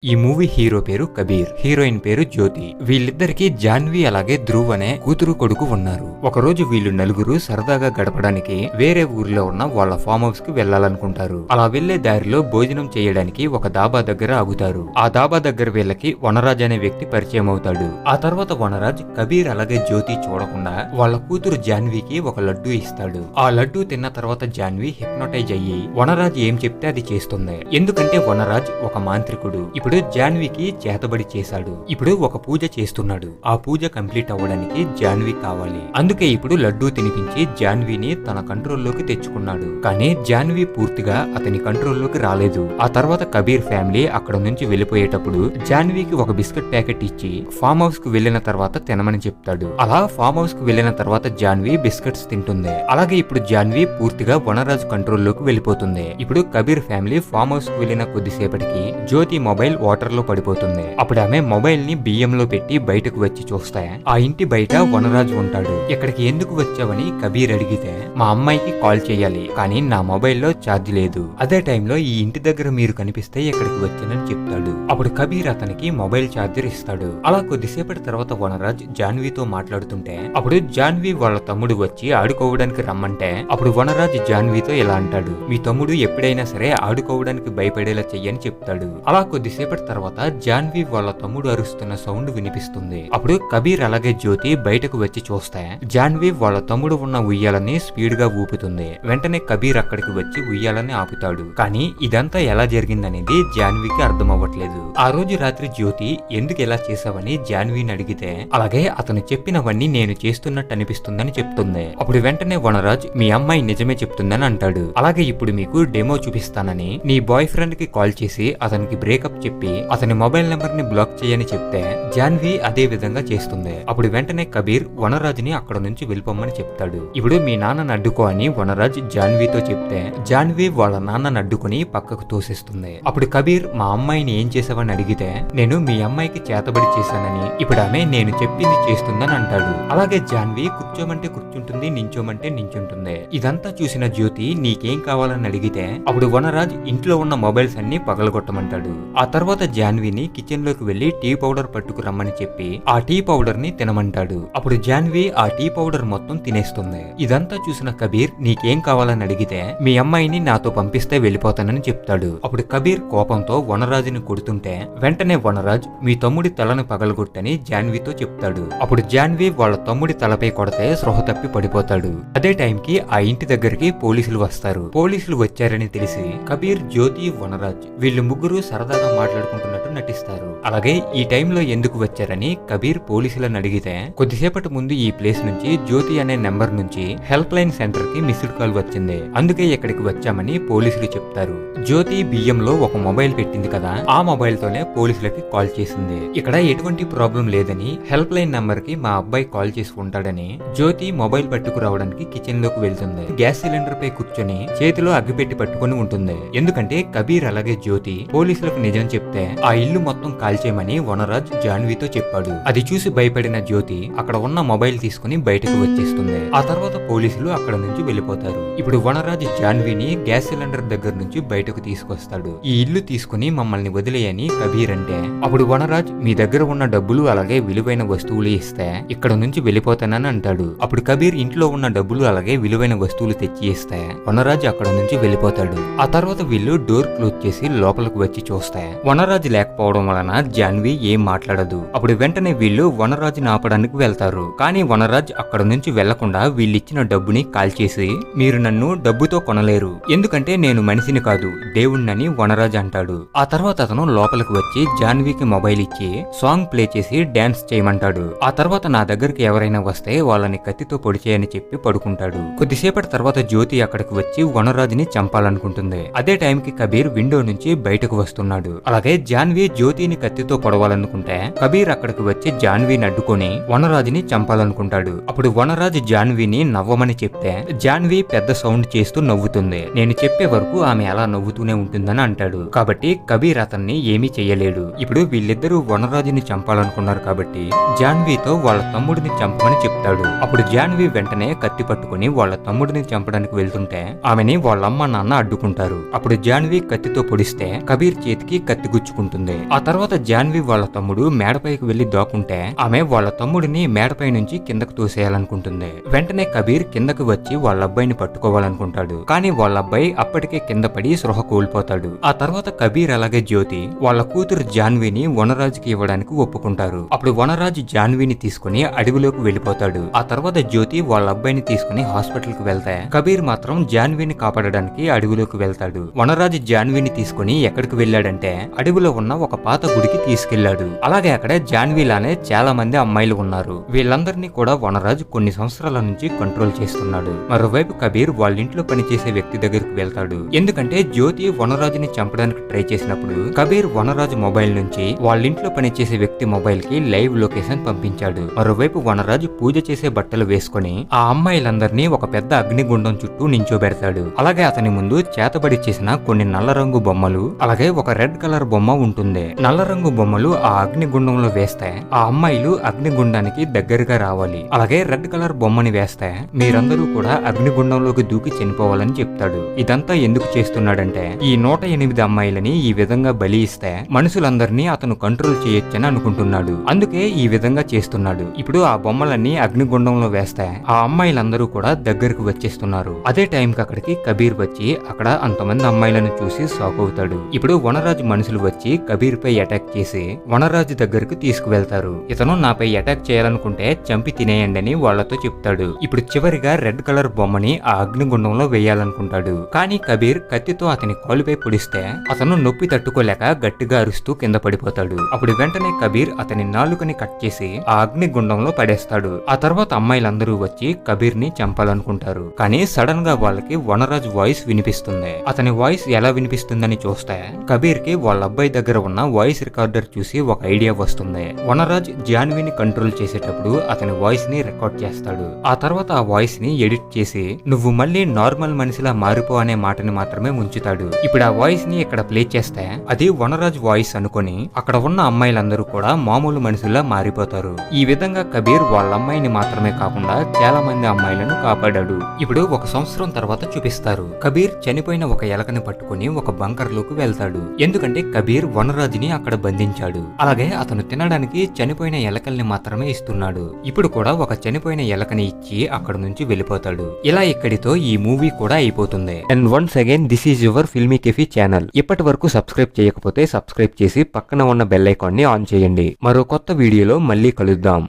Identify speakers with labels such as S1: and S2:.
S1: ఈ movie hero పేరు Kabir, heroine పేరు జ్యోతి. వీళ్ళిద్దరికి జాన్వి అలాగే ధ్రువ్ అనే కూతురు కొడుకు ఉన్నారు. ఒకరోజు వీళ్ళు నలుగురు సరదాగా గడపడానికి వేరే ఊర్లో ఉన్న వాళ్ళ ఫామ్ హౌస్ కి వెళ్లాలనుకుంటారు. అలా వెళ్లే దారిలో భోజనం చేయడానికి ఒక దాబా దగ్గర ఆగుతారు. ఆ దాబా దగ్గర వీళ్ళకి వనరాజ్ అనే వ్యక్తి పరిచయం అవుతాడు. ఆ తర్వాత వనరాజ్ కబీర్ అలాగే జ్యోతి చూడకుండా వాళ్ళ కూతురు జాన్వికి ఒక లడ్డు ఇస్తాడు. ఆ లడ్డు తిన్న తర్వాత జాన్వి హిప్నోటైజ్ అయ్యి వనరాజ్ ఏం చెప్తే అది చేస్తుంది. ఎందుకంటే వనరాజ్ ఒక మాంత్రికుడు. ఇప్పుడు జాన్వికి చేతబడి చేశాడు. ఇప్పుడు ఒక పూజ చేస్తున్నాడు. ఆ పూజ కంప్లీట్ అవ్వడానికి జాన్వి కావాలి. అందుకే ఇప్పుడు లడ్డూ తినిపించి జాన్విని తన కంట్రోల్లోకి తెచ్చుకున్నాడు. కానీ జాన్వి పూర్తిగా అతని కంట్రోల్లోకి రాలేదు. ఆ తర్వాత కబీర్ ఫ్యామిలీ అక్కడ నుంచి వెళ్లిపోయేటప్పుడు జాన్వికి ఒక బిస్కెట్ ప్యాకెట్ ఇచ్చి ఫామ్ హౌస్ కు వెళ్లిన తర్వాత తినమని చెప్తాడు. అలా ఫామ్ హౌస్ కు వెళ్లిన తర్వాత జాన్వి బిస్కెట్స్ తింటుంది. అలాగే ఇప్పుడు జాన్వి పూర్తిగా వనరాజ్ కంట్రోల్లోకి వెళ్లిపోతుంది. ఇప్పుడు కబీర్ ఫ్యామిలీ ఫామ్ హౌస్ కు వెళ్లిన కొద్దిసేపటికి జ్యోతి మొబైల్ వాటర్ లో పడిపోతుంది. అప్పుడు ఆమె మొబైల్ ని బియ్యంలో పెట్టి బయటకు వచ్చి చూస్తే ఆ ఇంటి బయట వనరాజ్ ఉంటాడు. ఇక్కడికి ఎందుకు వచ్చావని కబీర్ అడిగితే మా అమ్మాయికి కాల్ చేయాలి, కానీ నా మొబైల్లో ఛార్జ్ లేదు. అదే టైంలో ఈ ఇంటి దగ్గర మీరు కనిపిస్తే ఇక్కడికి వచ్చానని చెప్తాడు. అప్పుడు కబీర్ అతనికి మొబైల్ ఛార్జర్ ఇస్తాడు. అలా కొద్దిసేపటి తర్వాత వనరాజ్ జాన్వితో మాట్లాడుతుంటే అప్పుడు జాన్వి వాళ్ళ తమ్ముడు వచ్చి ఆడుకోవడానికి రమ్మంటే అప్పుడు వనరాజ్ జాన్వితో ఇలా అంటాడు, మీ తమ్ముడు ఎప్పుడైనా సరే ఆడుకోవడానికి భయపడేలా చెయ్యని చెప్తాడు. అలా కొద్దిసేపటి తర్వాత జాన్వి వాళ్ళ తమ్ముడు అరుస్తున్న సౌండ్ వినిపిస్తుంది. అప్పుడు కబీర్ అలాగే జ్యోతి బయటకు వచ్చి చూస్తే జాన్వి వాళ్ళ తమ్ముడు ఉన్న ఉయ్యాలని స్పీడ్ గా ఊపుతుంది. వెంటనే కబీర్ అక్కడికి వచ్చి ఉయ్యాలని ఆపుతాడు. కానీ ఇదంతా ఎలా జరిగిందనేది జాన్వికి అర్థం అవ్వట్లేదు. ఆ రోజు రాత్రి జ్యోతి ఎందుకు ఎలా చేసావని జాన్విని అడిగితే అలాగే అతను చెప్పినవన్నీ నేను చేస్తున్నట్టు అనిపిస్తుందని చెప్తుంది. అప్పుడు వెంటనే వనరాజ్ మీ అమ్మాయి నిజమే చెప్తుందని అంటాడు. అలాగే ఇప్పుడు మీకు డెమో చూపిస్తానని నీ బాయ్ ఫ్రెండ్ కి కాల్ చేసి అతనికి బ్రేకప్ చెప్పి అతని మొబైల్ నెంబర్ ని బ్లాక్ చేయని చెప్తే జాన్వి అదే విధంగా చేస్తుంది. అప్పుడు వెంటనే కబీర్ వనరాజ్ ని అక్కడ నుంచి వెళ్ళిపోమని చెప్తాడు. ఇప్పుడు మీ నాన్నను అడ్డుకో అని వనరాజ్ జాన్వితో చెప్తే జాన్వి వాళ్ళ నాన్నను అడ్డుకుని పక్కకు తోసేస్తుంది. అప్పుడు కబీర్ మా అమ్మాయిని ఏం చేసావని అడిగితే నేను మీ అమ్మాయికి చేతబడి చేశానని ఇప్పుడు ఆమె నేను చెప్పింది చేస్తుందని అంటాడు. అలాగే జాన్వి కూర్చోమంటే కూర్చుంటుంది, నించోమంటే నించుంటుంది. ఇదంతా చూసిన జ్యోతి నీకేం కావాలని అడిగితే అప్పుడు వనరాజ్ ఇంట్లో ఉన్న మొబైల్స్ అన్ని పగలగొట్టమంటాడు. ఆ తర్వాత జాన్విని కిచెన్ లోకి వెళ్లి టీ పౌడర్ పట్టుకు రమ్మని చెప్పి ఆ టీ పౌడర్ ని తినమంటాడు. అప్పుడు జాన్వి ఆ టీ పౌడర్ మొత్తం తినేస్తుంది. ఇదంతా చూసిన కబీర్ నీకేం కావాలని అడిగితే మీ అమ్మాయిని నాతో పంపిస్తే వెళ్ళిపోతానని చెప్తాడు. అప్పుడు కబీర్ కోపంతో వనరాజుని కొడుతుంటే వెంటనే వనరాజ్ మీ తమ్ముడి తలను పగలగొట్టని జాన్వితో చెప్తాడు. అప్పుడు జాన్వి వాళ్ళ తమ్ముడి తలపై కొడితే స్పృహ తప్పి పడిపోతాడు. అదే టైంకి ఆ ఇంటి దగ్గరికి పోలీసులు వస్తారు. పోలీసులు వచ్చారని తెలిసి కబీర్, జ్యోతి, వనరాజ్ వీళ్ళు ముగ్గురు సరదాగా మాట్లాడుకుంటున్నట్టు నటిస్తారు. అలాగే ఈ టైంలో ఎందుకు వచ్చారని కబీర్ పోలీసులను అడిగితే కొద్దిసేపటి ముందు ఈ ప్లేస్ నుంచి జ్యోతి అనే నెంబర్ నుంచి హెల్ప్ లైన్ సెంటర్ కి మిస్డ్ కాల్ వచ్చింది, అందుకే ఇక్కడికి వచ్చామని పోలీసులు చెప్తారు. జ్యోతి బియ్యంలో ఒక మొబైల్ పెట్టింది కదా, ఆ మొబైల్ తోనే పోలీసులకి కాల్ చేసింది. ఇక్కడ ఎటువంటి ప్రాబ్లం లేదని హెల్ప్ లైన్ నెంబర్ కి మా అబ్బాయి కాల్ చేసి ఉంటాడని జ్యోతి మొబైల్ పట్టుకు రావడానికి కిచెన్ లోకి వెళ్తుంది. గ్యాస్ సిలిండర్ పై కూర్చొని చేతిలో అగ్గిపెట్టి పట్టుకుని ఉంటుంది. ఎందుకంటే కబీర్ అలాగే జ్యోతి పోలీసులకు నిజం చెప్తే ఆ ఇల్లు మొత్తం కాల్చేయమని వనరాజ్ జాన్వితో చెప్పాడు. అది చూసి భయపడిన జ్యోతి అక్కడ ఉన్న మొబైల్ తీసుకుని బయటకు వచ్చేస్తుంది. ఆ తర్వాత పోలీసులు అక్కడ నుంచి వెళ్లిపోతారు. ఇప్పుడు వనరాజ్ జాన్విని గ్యాస్ సిలిండర్ దగ్గర నుంచి బయటకు తీసుకొస్తాడు. ఈ ఇల్లు తీసుకుని మమ్మల్ని వదిలేయని కబీర్ అంటే అప్పుడు వనరాజ్ మీ దగ్గర ఉన్న డబ్బులు అలాగే విలువైన వస్తువులు ఇస్తే ఇక్కడ నుంచి వెళ్ళిపోతానని అంటాడు. అప్పుడు కబీర్ ఇంట్లో ఉన్న డబ్బులు అలాగే విలువైన వస్తువులు తెచ్చి ఇస్తే వనరాజ్ అక్కడ నుంచి వెళ్ళిపోతాడు. ఆ తర్వాత వీళ్ళు డోర్ క్లోజ్ చేసి లోపలికి వచ్చి చూస్తే వనరాజ్ లేకపోవడం వలన జాన్వి ఏం మాట్లాడదు. అప్పుడు వెంటనే వీళ్ళు వనరాజుని ఆపడానికి వెళ్తారు. కానీ వనరాజ్ అక్కడ నుంచి వెళ్లకుండా వీళ్ళిచ్చిన డబ్బుని కాల్చేసి మీరు నన్ను డబ్బుతో కొనలేరు, ఎందుకంటే నేను మనిషిని కాదు దేవుణ్ణని వనరాజ్ అంటాడు. ఆ తర్వాత అతను లోపలికి వచ్చి జాన్వికి మొబైల్ ఇచ్చి సాంగ్ ప్లే చేసి డాన్స్ చేయమంటాడు. ఆ తర్వాత నా దగ్గరికి ఎవరైనా వస్తే వాళ్ళని కత్తితో పొడిచేయని చెప్పి పడుకుంటాడు. కొద్దిసేపటి తర్వాత జ్యోతి అక్కడికి వచ్చి వనరాజుని చంపాలనుకుంటుంది. అదే టైంకి కబీర్ విండో నుంచి బయటకు వస్తున్నాడు. అలాగే జాన్వి జ్యోతిని కత్తితో పొడవాలనుకుంటే కబీర్ అక్కడికి వచ్చి జాన్విని అడ్డుకొని వనరాజుని చంపాలనుకుంటాడు. అప్పుడు వనరాజ్ జాన్విని నవ్వమని చెప్తే జాన్వి పెద్ద సౌండ్ చేస్తూ నవ్వుతుంది. నేను చెప్పే వరకు ఆమె అలా నవ్వుతూనే ఉంటుందని అంటాడు. కాబట్టి కబీర్ అతన్ని ఏమీ చెయ్యలేడు. ఇప్పుడు వీళ్ళిద్దరూ వనరాజుని చంపాలనుకున్నారు కాబట్టి జాన్వితో వాళ్ళ తమ్ముడిని చంపమని చెప్తాడు. అప్పుడు జాన్వి వెంటనే కత్తి పట్టుకుని వాళ్ళ తమ్ముడిని చంపడానికి వెళ్తుంటే ఆమెని వాళ్ళమ్మ నాన్న అడ్డుకుంటారు. అప్పుడు జాన్వి కత్తితో పొడిస్తే కబీర్ చేతికి కత్తి కత్తి గుచ్చుకుంటుంది. ఆ తర్వాత జాన్వి వాళ్ళ తమ్ముడు మేడపైకి వెళ్లి దాక్కుంటే ఆమె వాళ్ళ తమ్ముడిని మేడపై నుంచి కిందకు తోసేయాలనుకుంటుంది. వెంటనే కబీర్ కిందకు వచ్చి వాళ్ళ అబ్బాయిని పట్టుకోవాలనుకుంటాడు. కానీ వాళ్ళ అబ్బాయి అప్పటికే కింద పడి స్పృహ కోల్పోతాడు. ఆ తర్వాత కబీర్ అలాగే జ్యోతి వాళ్ళ కూతురు జాన్విని వనరాజుకి ఇవ్వడానికి ఒప్పుకుంటారు. అప్పుడు వనరాజు జాన్విని తీసుకుని అడవిలోకి వెళ్లిపోతాడు. ఆ తర్వాత జ్యోతి వాళ్ళ అబ్బాయిని తీసుకుని హాస్పిటల్ కు వెళ్తే కబీర్ మాత్రం జాన్విని కాపాడడానికి అడవిలోకి వెళ్తాడు. వనరాజు జాన్విని తీసుకుని ఎక్కడికి వెళ్ళాడంటే అడవిలో ఉన్న ఒక పాత గుడికి తీసుకెళ్లాడు. అలాగే అక్కడ జాన్విలానే చాలా మంది అమ్మాయిలు ఉన్నారు. వీళ్ళందరినీ కూడా వనరాజు కొన్ని సంవత్సరాల నుంచి కంట్రోల్ చేస్తున్నాడు. మరోవైపు కబీర్ వాళ్ళ ఇంట్లో పనిచేసే వ్యక్తి దగ్గరికి వెళ్తాడు. ఎందుకంటే జ్యోతి వనరాజుని చంపడానికి ట్రై చేసినప్పుడు కబీర్ వనరాజు మొబైల్ నుంచి వాళ్ళ ఇంట్లో పనిచేసే వ్యక్తి మొబైల్ కి లైవ్ లొకేషన్ పంపించాడు. మరోవైపు వనరాజు పూజ చేసే బట్టలు వేసుకుని ఆ అమ్మాయిలందరినీ ఒక పెద్ద అగ్నిగుండం చుట్టూ నించోబెడతాడు. అలాగే అతని ముందు చేతబడి చేసిన కొన్ని నల్ల రంగు బొమ్మలు అలాగే ఒక రెడ్ కలర్ బొమ్మ ఉంటుంది. నల్ల రంగు బొమ్మలు ఆ అగ్నిగుండంలో వేస్తే ఆ అమ్మాయిలు అగ్నిగుండానికి దగ్గరగా రావాలి. అలాగే రెడ్ కలర్ బొమ్మని వేస్తే మీరందరూ కూడా అగ్నిగుండంలోకి దూకి చనిపోవాలని చెప్తాడు. ఇదంతా ఎందుకు చేస్తున్నాడంటే ఈ 108 అమ్మాయిలని ఈ విధంగా బలి ఇస్తే మనుషులందరినీ అతను కంట్రోల్ చేయొచ్చని అనుకుంటున్నాడు. అందుకే ఈ విధంగా చేస్తున్నాడు. ఇప్పుడు ఆ బొమ్మలన్నీ అగ్నిగుండంలో వేస్తే ఆ అమ్మాయిలందరూ కూడా దగ్గరకు వచ్చేస్తున్నారు. అదే టైంకి అక్కడికి కబీర్ వచ్చి అక్కడ అంతమంది అమ్మాయిలను చూసి షాక్ అవుతాడు. ఇప్పుడు వనరాజు మనుషులు వచ్చి కబీర్ పై అటాక్ చేసి వనరాజు దగ్గరకు తీసుకువెళ్తారు. ఇతను నాపై అటాక్ చేయాలనుకుంటే చంపి తినేయండి అని వాళ్లతో చెప్తాడు. ఇప్పుడు చివరిగా రెడ్ కలర్ బొమ్మని ఆ అగ్నిగుండంలో వేయాలనుకుంటాడు. కానీ కబీర్ కత్తితో అతని కాలుపై పొడిస్తే అతను నొప్పి తట్టుకోలేక గట్టిగా అరుస్తూ కింద పడిపోతాడు. అప్పుడు వెంటనే కబీర్ అతని నాలుకని కట్ చేసి ఆ అగ్నిగుండంలో పడేస్తాడు. ఆ తర్వాత అమ్మాయిలందరూ వచ్చి కబీర్ ని చంపాలనుకుంటారు. కానీ సడన్ గా వాళ్ళకి వనరాజ్ వాయిస్ వినిపిస్తుంది. అతని వాయిస్ ఎలా వినిపిస్తుందని చూస్తే కబీర్ కి వాళ్ళ అబ్బాయి దగ్గర ఉన్న వాయిస్ రికార్డర్ చూసి ఒక ఐడియా వస్తుంది. వనరాజ్ జాన్విని కంట్రోల్ చేసేటప్పుడు అతని వాయిస్ ని రికార్డ్ చేస్తాడు. ఆ తర్వాత ఆ వాయిస్ ని ఎడిట్ చేసి నువ్వు మళ్ళీ నార్మల్ మనిషిలా మారిపో అనే మాటని మాత్రమే ఉంచుతాడు. ఇప్పుడు ఆ వాయిస్ ని ఇక్కడ ప్లే చేస్తే అది వనరాజ్ వాయిస్ అనుకొని అక్కడ ఉన్న అమ్మాయిలందరూ కూడా మామూలు మనుషుల్లా మారిపోతారు. ఈ విధంగా కబీర్ వాళ్ళ అమ్మాయిని మాత్రమే కాకుండా చాలా మంది అమ్మాయిలను కాపాడాడు. ఇప్పుడు ఒక సంవత్సరం తర్వాత చూపిస్తారు. కబీర్ చనిపోయిన ఒక ఎలకని పట్టుకుని ఒక బంకర్ లోకి వెళ్తాడు. ఎందుకంటే కబీర్ వనరాజుని అక్కడ బంధించాడు. అలాగే అతను తినడానికి చనిపోయిన ఎలకల్ని మాత్రమే ఇస్తున్నాడు. ఇప్పుడు కూడా ఒక చనిపోయిన ఎలకని ఇచ్చి అక్కడ నుంచి వెళ్ళిపోతాడు. ఇలా ఇక్కడితో ఈ మూవీ కూడా అయిపోతుంది. And once again this is your filmy cafe channel. ఇప్పటి వరకు సబ్స్క్రైబ్ చేయకపోతే సబ్స్క్రైబ్ చేసి పక్కన ఉన్న బెల్ ఐకాన్ ని ఆన్ చేయండి. మరో కొత్త వీడియోలో మళ్ళీ కలుద్దాం.